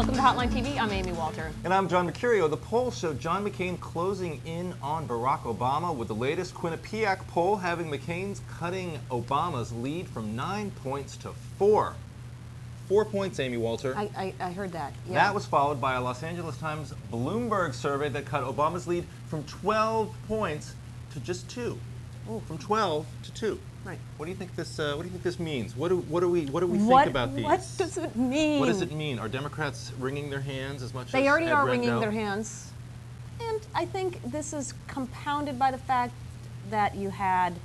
Welcome to Hotline TV. I'm Amy Walter. And I'm John Mercurio. The polls show John McCain closing in on Barack Obama, with the latest Quinnipiac poll having McCain's cutting Obama's lead from 9 points to 4. 4 points, Amy Walter. I heard that. Yeah. That was followed by a Los Angeles Times Bloomberg survey that cut Obama's lead from 12 points to just 2. Ooh. From 12 to 2. Right. What do you think this? What do you think this means? What do we think about these? What does it mean? What does it mean? Are Democrats wringing their hands as much as they already Ed are Red wringing know? their hands, and I think this is compounded by the fact that you had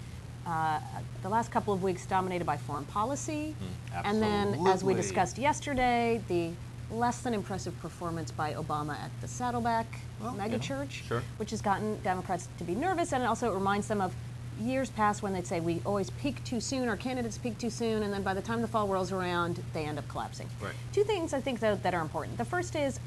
the last couple of weeks dominated by foreign policy, and then, as we discussed yesterday, the less than impressive performance by Obama at the Saddleback megachurch, which has gotten Democrats to be nervous, and also it reminds them of years past when they'd say we always peak too soon, our candidates peak too soon, and then by the time the fall rolls around, they end up collapsing. Right. Two things I think that are important. The first is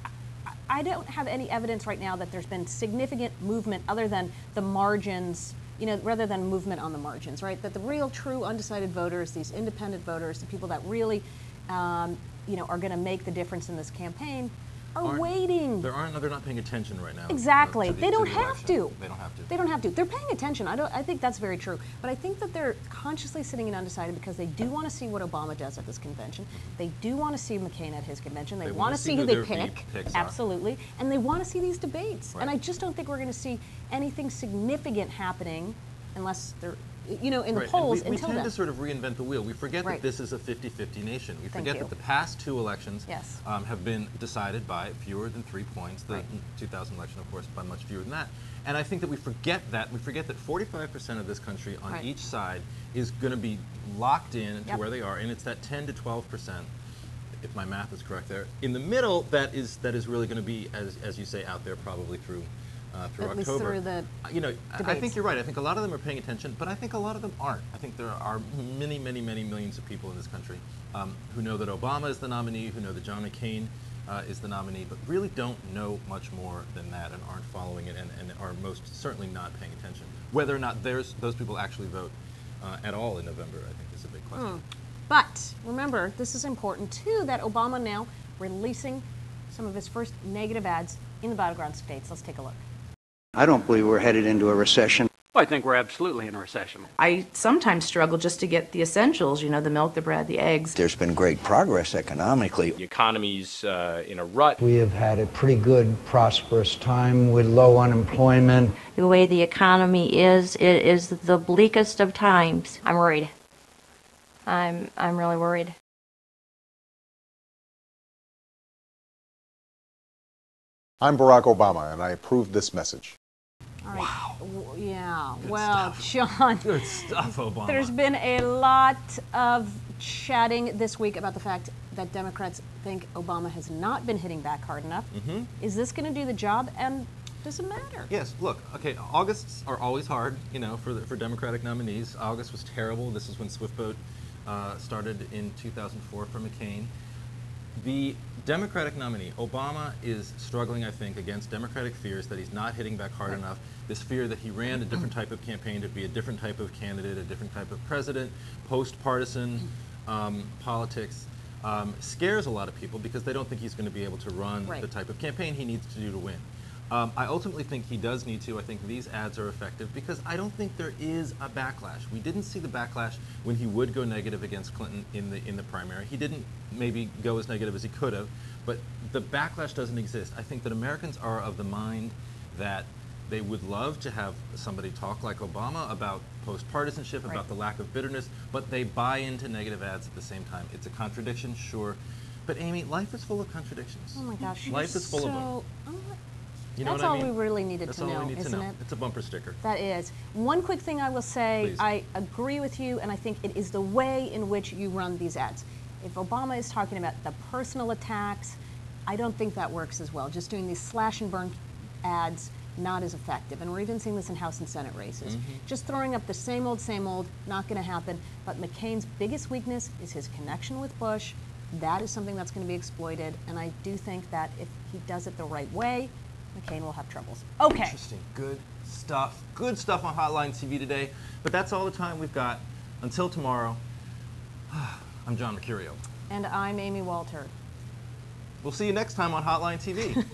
I don't have any evidence right now that there's been significant movement other than the margins, you know, rather than movement on the margins, right? That the real, true, undecided voters, these independent voters, the people that really, you know, are going to make the difference in this campaign, are waiting. They're not paying attention right now. Exactly. They don't have to. They don't have to. They don't have to. They're paying attention. I think that's very true. But I think that they're consciously sitting in undecided because they do want to see what Obama does at this convention. They do want to see McCain at his convention. They want to see who they pick. Absolutely. And they want to see these debates. Right. And I just don't think we're going to see anything significant happening unless they're, you know, in the polls we until then. We tend to sort of reinvent the wheel. We forget that this is a 50-50 nation. We forget that the past 2 elections have been decided by fewer than 3 points. The 2000 election, of course, by much fewer than that. And I think that we forget that. We forget that 45% of this country on each side is going to be locked in to where they are, and it's that 10 to 12%, if my math is correct there. In the middle, that is really going to be, as you say, out there probably through At least October. Through the you know, debates. I think you're right. I think a lot of them are paying attention, but I think a lot of them aren't. I think there are many, many, many millions of people in this country who know that Obama is the nominee, who know that John McCain is the nominee, but really don't know much more than that and aren't following it and are most certainly not paying attention. Whether or not those people actually vote at all in November, I think is a big question. But remember, this is important too, that Obama now releasing some of his first negative ads in the battleground states. Let's take a look. I don't believe we're headed into a recession. Well, I think we're absolutely in a recession. I sometimes struggle just to get the essentials, you know, the milk, the bread, the eggs. There's been great progress economically. The economy's in a rut. We have had a pretty good, prosperous time with low unemployment. The way the economy is, it is the bleakest of times. I'm worried. I'm really worried. I'm Barack Obama, and I approve this message. All right. Wow. Yeah. Good well, stuff. John. Good stuff, Obama. There's been a lot of chatting this week about the fact that Democrats think Obama has not been hitting back hard enough. Is this going to do the job, and does it matter? Yes. Look. Okay. Augusts are always hard, you know, for Democratic nominees. August was terrible. This is when Swift Boat started in 2004 for McCain. The Democratic nominee, Obama, is struggling, I think, against Democratic fears that he's not hitting back hard enough. This fear that he ran a different type of campaign to be a different type of candidate, a different type of president, post-partisan politics, scares a lot of people because they don't think he's going to be able to run the type of campaign he needs to do to win. I ultimately think he does need to. I think these ads are effective because I don't think there is a backlash. We didn't see the backlash when he would go negative against Clinton in the primary. He didn't maybe go as negative as he could have, but the backlash doesn't exist. I think that Americans are of the mind that they would love to have somebody talk like Obama about post-partisanship, about the lack of bitterness, but they buy into negative ads at the same time. It's a contradiction, sure, but Amy, life is full of contradictions. Oh my gosh. Life is full of them. You know That's what I all mean? we really needed to know, isn't it? It's a bumper sticker. That is. One quick thing I will say, Please. I agree with you, and I think it is the way in which you run these ads. If Obama is talking about the personal attacks, I don't think that works as well. Just doing these slash and burn ads, not as effective. And we're even seeing this in House and Senate races. Just throwing up the same old, not going to happen. But McCain's biggest weakness is his connection with Bush. That is something that's going to be exploited, and I do think that if he does it the right way, McCain will have troubles. Okay. Interesting. Good stuff. Good stuff on Hotline TV today. But that's all the time we've got. Until tomorrow, I'm John Mercurio. And I'm Amy Walter. We'll see you next time on Hotline TV.